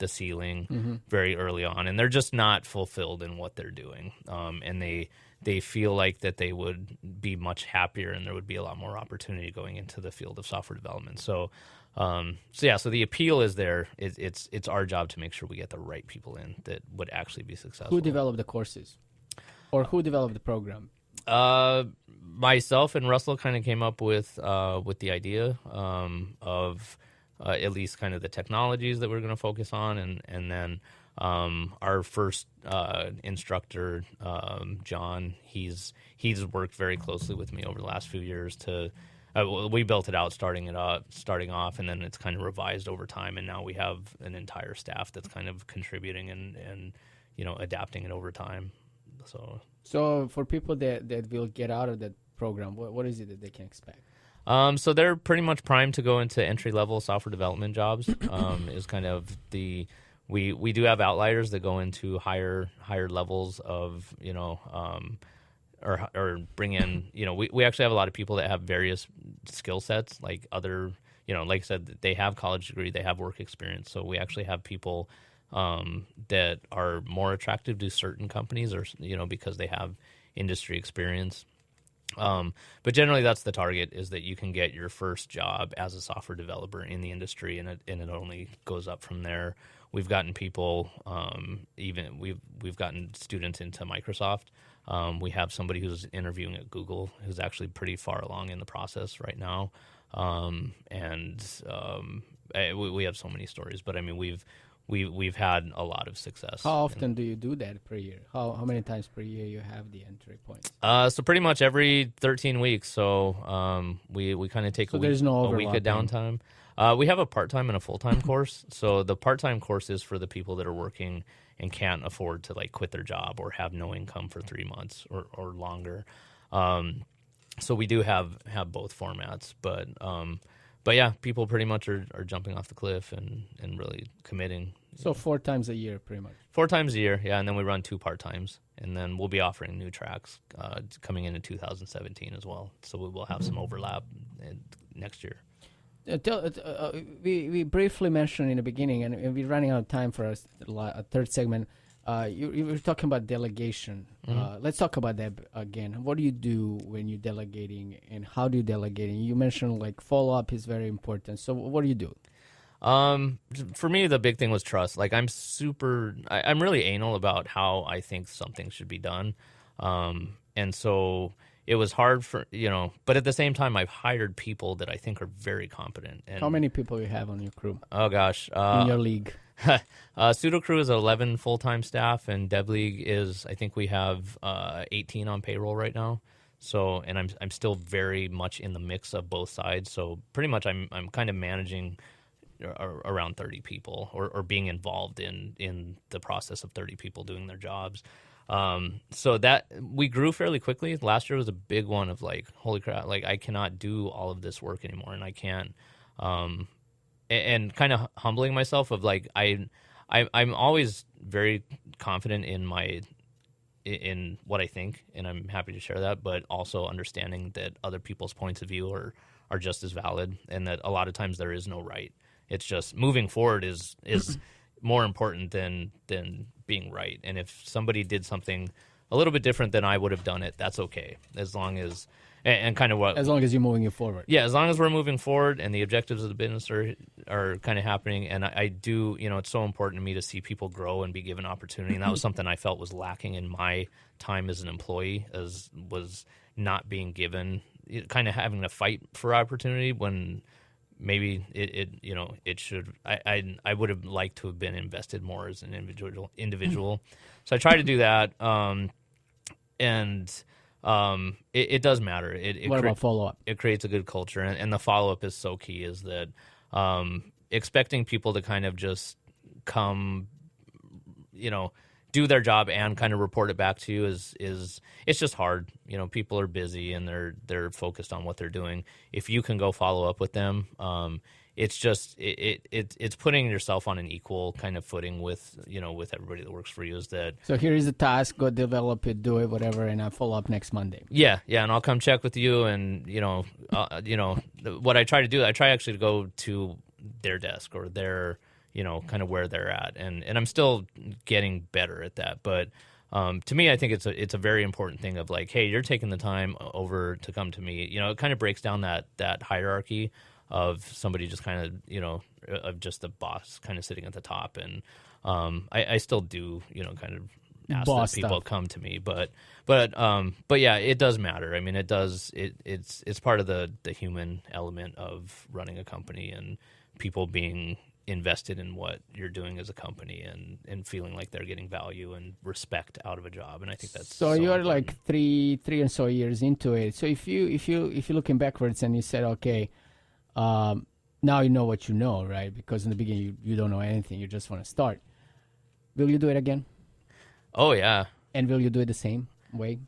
ceiling very early on, and they're just not fulfilled in what they're doing. And they feel like that they would be much happier, and there would be a lot more opportunity going into the field of software development. So the appeal is there. It's our job to make sure we get the right people in that would actually be successful. Who developed the courses, or who developed the program? Myself and Russell kind of came up with the idea of at least kind of the technologies that we're going to focus on, and then our first instructor, John, he's worked very closely with me over the last few years to. We built it out starting off, and then it's kind of revised over time, and now we have an entire staff that's kind of contributing and adapting it over time. So for people that will get out of that program, what is it that they can expect? So they're pretty much primed to go into entry-level software development jobs. Is kind of we do have outliers that go into higher levels of or bring in, we actually have a lot of people that have various skill sets, like other, like I said, they have college degree, they have work experience. So we actually have people that are more attractive to certain companies, or, because they have industry experience. But generally that's the target, is that you can get your first job as a software developer in the industry, and it only goes up from there. We've gotten people, we've gotten students into Microsoft. We have somebody who's interviewing at Google who's actually pretty far along in the process right now. We have so many stories, but I mean, we've had a lot of success. How often do you do that per year? How many times per year you have the entry points? So pretty much every 13 weeks. So we kind of take a week of downtime. We have a part-time and a full-time course. So the part-time course is for the people that are working and can't afford to quit their job or have no income for 3 months or longer. So we do have both formats, but yeah, people pretty much are jumping off the cliff and really committing. So 4 times a year, pretty much. 4 times a year, yeah, and then we run 2 part-times, and then we'll be offering new tracks coming into 2017 as well. So we will have some overlap next year. We briefly mentioned in the beginning, and we're running out of time for a third segment. You were talking about delegation. Let's talk about that again. What do you do when you're delegating, and how do you delegate? And you mentioned like follow-up is very important. So what do you do? For me, the big thing was trust. Like I'm really anal about how I think something should be done. And so it was hard but at the same time, I've hired people that I think are very competent. And how many people you have on your crew? Oh gosh. In your league? Sudokrew is 11 full-time staff, and DevLeague is, I think we have 18 on payroll right now. So, and I'm still very much in the mix of both sides. So pretty much I'm kind of managing around 30 people or being involved in the process of 30 people doing their jobs. So that we grew fairly quickly. Last year was a big one of like, holy crap, like I cannot do all of this work anymore, and I can't, and kind of humbling myself of like, I'm always very confident in what I think, and I'm happy to share that, but also understanding that other people's points of view are just as valid, and that a lot of times there is no right. It's just moving forward is more important than being right. And if somebody did something a little bit different than I would have done it, that's okay. As long as and kind of what as long as you're moving it forward. Yeah, as long as we're moving forward and the objectives of the business are kind of happening. And I do, it's so important to me to see people grow and be given opportunity. And that was something I felt was lacking in my time as an employee, was not being given, kind of having to fight for opportunity when maybe it should. I would have liked to have been invested more as an individual. So I try to do that, and it does matter. What about follow-up? It creates a good culture, and the follow-up is so key. Is that expecting people to kind of just come, do their job and kind of report it back to you is it's just hard. People are busy and they're focused on what they're doing. If you can go follow up with them, it's just it's putting yourself on an equal kind of footing with with everybody that works for you. Is that so? Here is the task. Go develop it, do it, whatever, and I'll follow up next Monday. Yeah, and I'll come check with you. And what I try to do, I try actually to go to their desk or their kind of where they're at, and I'm still getting better at that. But to me, I think it's a very important thing of like, hey, you're taking the time over to come to me. It kind of breaks down that hierarchy of somebody just kind of of just the boss kind of sitting at the top. And I still do kind of ask boss that people stuff. come to me, but yeah, it does matter. I mean, it does. It's part of the human element of running a company and people being invested in what you're doing as a company and feeling like they're getting value and respect out of a job. And I think that's so you're important. like three and so years into it. So if you're looking backwards and you said, okay, now you know what you know, right? Because in the beginning you don't know anything, you just want to start. Will you do it again? Oh yeah. And will you do it the same way?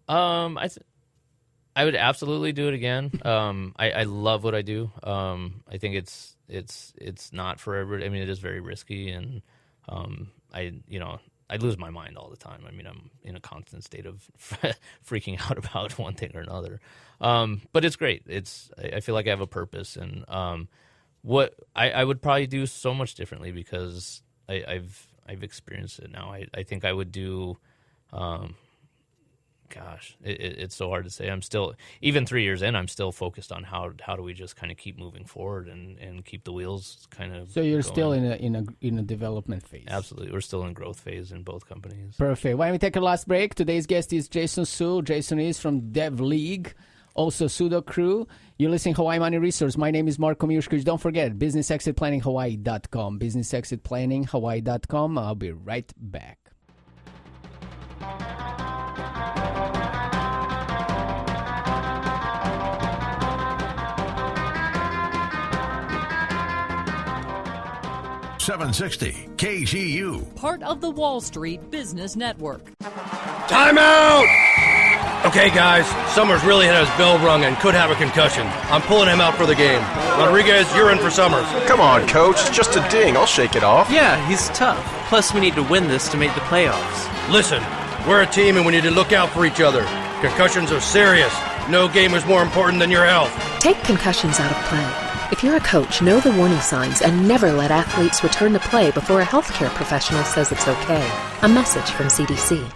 I would absolutely do it again. I love what I do. I think it's not for everybody. I mean, it is very risky, and I lose my mind all the time. I mean, I'm in a constant state of freaking out about one thing or another. But it's great. I feel like I have a purpose, and what I would probably do so much differently because I've experienced it now. I think I would do. Gosh, it's so hard to say. I'm still, even 3 years in, I'm still focused on how do we just kind of keep moving forward and keep the wheels kind of. So you're going. still in a development phase. Absolutely, we're still in growth phase in both companies. Perfect. Why don't we take a last break? Today's guest is Jason Sewell. Jason is from DevLeague, also Sudokrew. You're listening to Hawaii Money Resource. My name is Marko Mijuskovic. Don't forget, businessexitplanninghawaii.com. Businessexitplanninghawaii.com. I'll be right back. .760 KGU. Part of the Wall Street Business Network. Time out! Okay, guys, Summers really had his bell rung and could have a concussion. I'm pulling him out for the game. Rodriguez, you're in for Summers. Come on, Coach. It's just a ding. I'll shake it off. Yeah, he's tough. Plus, we need to win this to make the playoffs. Listen, we're a team and we need to look out for each other. Concussions are serious. No game is more important than your health. Take concussions out of play. If you're a coach, know the warning signs and never let athletes return to play before a healthcare professional says it's okay. A message from CDC.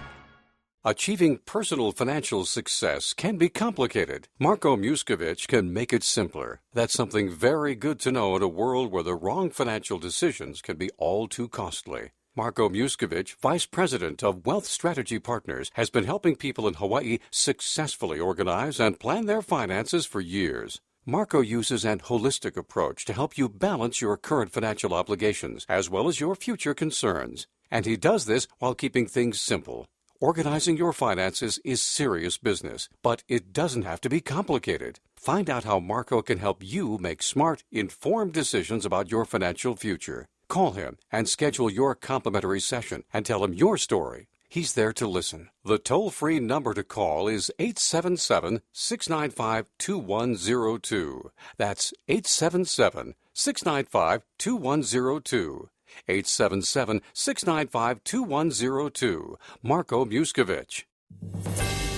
Achieving personal financial success can be complicated. Marko Mijuskovic can make it simpler. That's something very good to know in a world where the wrong financial decisions can be all too costly. Marko Mijuskovic, Vice President of Wealth Strategy Partners, has been helping people in Hawaii successfully organize and plan their finances for years. Marko uses an holistic approach to help you balance your current financial obligations as well as your future concerns. And he does this while keeping things simple. Organizing your finances is serious business, but it doesn't have to be complicated. Find out how Marko can help you make smart, informed decisions about your financial future. Call him and schedule your complimentary session and tell him your story. He's there to listen. The toll-free number to call is 877-695-2102. That's 877-695-2102. 877-695-2102. Marko Mijuskovic.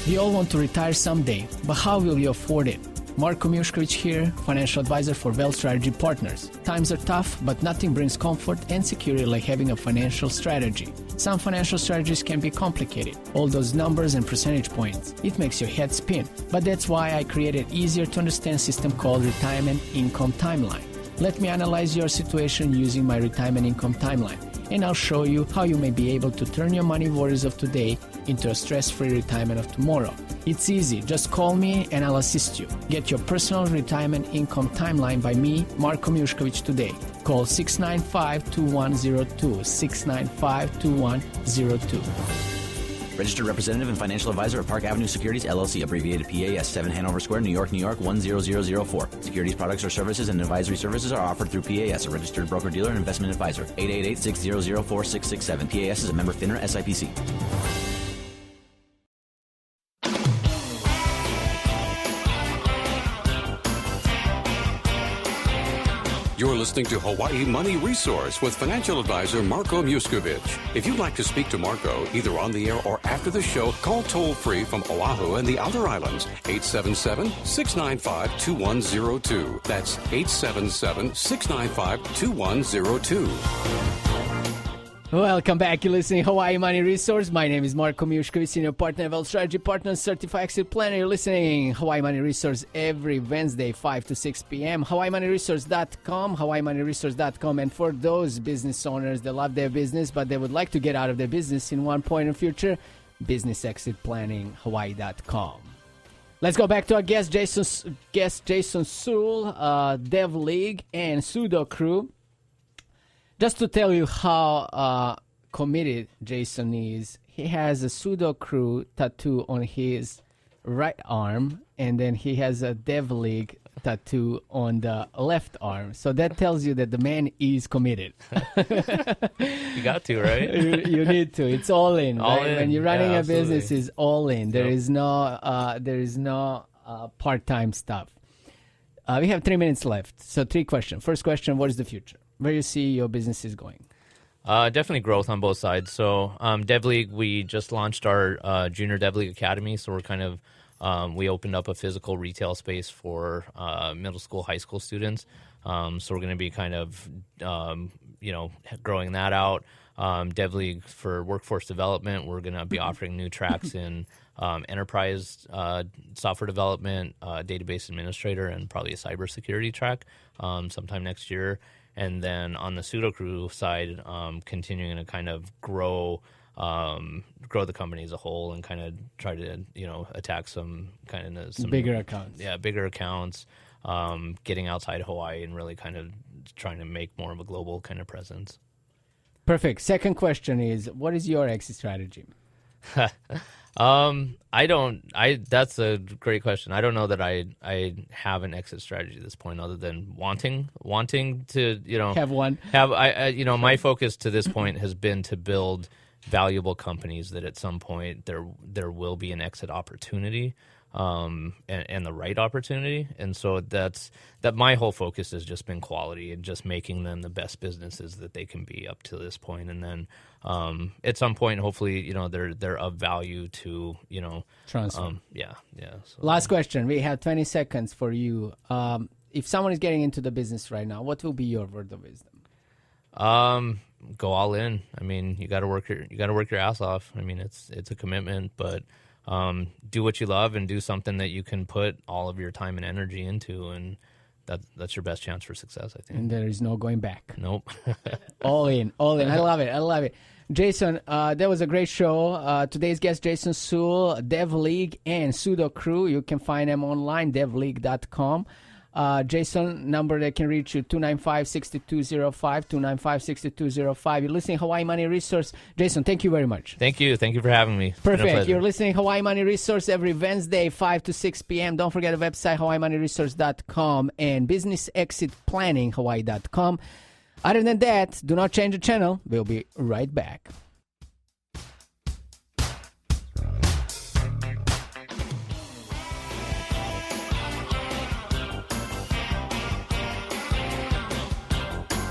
We all want to retire someday, but how will you afford it? Marko Mijuskovic here, financial advisor for Wealth Strategy Partners. Times are tough, but nothing brings comfort and security like having a financial strategy. Some financial strategies can be complicated. All those numbers and percentage points. It makes your head spin. But that's why I created an easier to understand system called Retirement Income Timeline. Let me analyze your situation using my retirement income timeline, and I'll show you how you may be able to turn your money worries of today into a stress-free retirement of tomorrow. It's easy. Just call me and I'll assist you. Get your personal retirement income timeline by me, Marko Mijuskovic, today. Call 695-2102, 695-2102. Registered representative and financial advisor of Park Avenue Securities, LLC, abbreviated PAS, 7 Hanover Square, New York, 10004. Securities products or services and advisory services are offered through PAS, a registered broker-dealer and investment advisor. 888-600-4667. PAS is a member FINRA SIPC. You're listening to Hawaii Money Resource with financial advisor Marko Mijuskovic. If you'd like to speak to Marko, either on the air or after the show, call toll-free from Oahu and the outer islands, 877-695-2102. That's 877-695-2102. Welcome back. You're listening to Hawaii Money Resource. My name is Marko Mijuskovic, Senior Partner of Wealth Strategy Partners, Certified Exit Planner. You're listening to Hawaii Money Resource every Wednesday, 5 to 6 p.m. HawaiiMoneyResource.com, HawaiiMoneyResource.com. And for those business owners that love their business, but they would like to get out of their business in one point in the future, Business Exit Planning, Hawaii.com. Let's go back to our guest, Jason Sewell, DevLeague and Sudokrew. Just to tell you how committed Jason is, he has a Sudokrew tattoo on his right arm, and then he has a DevLeague tattoo on the left arm. So that tells you that the man is committed. You got to, right? you need to. It's all in. All right? in. When you're running Yeah, a business, absolutely. it's all in. There Yep. is no part-time stuff. We have 3 minutes left. So 3 questions. First question, what is the future? Where you see your business is going? Definitely growth on both sides. So DevLeague, we just launched our Junior DevLeague Academy. So we're kind of, we opened up a physical retail space for middle school, high school students. So we're going to be kind of, growing that out. DevLeague for workforce development, we're going to be offering new tracks in enterprise software development, database administrator, and probably a cybersecurity track sometime next year. And then on the Sudokrew side, continuing to kind of grow the company as a whole and kind of try to, attack some bigger accounts. Yeah, bigger accounts, getting outside Hawaii and really kind of trying to make more of a global kind of presence. Perfect. Second question is, what is your exit strategy? That's a great question. I don't know that I have an exit strategy at this point other than wanting to, have one. My focus to this point has been to build valuable companies that at some point there will be an exit opportunity. And the right opportunity. And so that my whole focus has just been quality and just making them the best businesses that they can be up to this point. And then at some point, hopefully, they're of value to, transfer. So. Last question. We have 20 seconds for you. If someone is getting into the business right now, what will be your word of wisdom? Go all in. I mean, you got to work your ass off. I mean, it's a commitment, but do what you love and do something that you can put all of your time and energy into, and that's your best chance for success, I think. And there is no going back. Nope. All in. I love it. Jason, that was a great show. Today's guest, Jason Sewell, DevLeague and Sudokrew. You can find them online, devleague.com. Jason, number that can reach you, 295-6205, 295-6205. You're listening to Hawaii Money Resource. Jason, thank you very much. Thank you for having me. Perfect. You're listening to Hawaii Money Resource every Wednesday, 5 to 6 p.m. Don't forget the website, hawaiimoneyresource.com and business exit planning, hawaii.com. Other than that, do not change the channel. We'll be right back.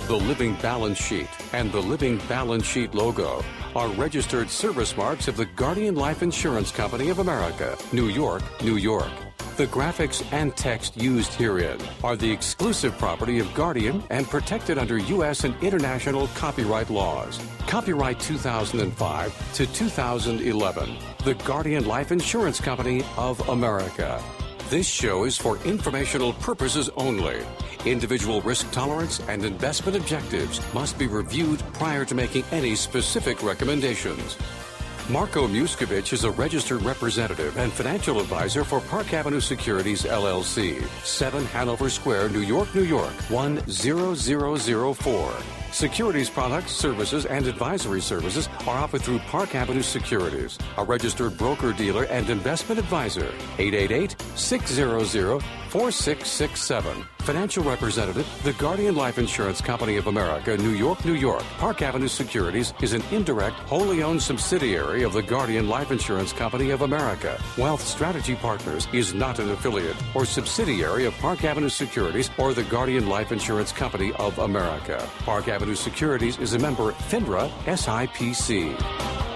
The Living Balance Sheet and the Living Balance Sheet logo are registered service marks of the Guardian Life Insurance Company of America, New York, New York. The graphics and text used herein are the exclusive property of Guardian and protected under U.S. and international copyright laws. Copyright 2005 to 2011. The Guardian Life Insurance Company of America. This show is for informational purposes only. Individual risk tolerance and investment objectives must be reviewed prior to making any specific recommendations. Marko Mijuskovic is a registered representative and financial advisor for Park Avenue Securities, LLC, 7 Hanover Square, New York, New York, 10004. Securities products, services, and advisory services are offered through Park Avenue Securities, a registered broker-dealer and investment advisor. 888-600-4667. Financial representative, the Guardian Life Insurance Company of America, New York, New York. Park Avenue Securities is an indirect, wholly owned subsidiary of the Guardian Life Insurance Company of America. Wealth Strategy Partners is not an affiliate or subsidiary of Park Avenue Securities or the Guardian Life Insurance Company of America. Park Avenue Securities is a member FINRA SIPC.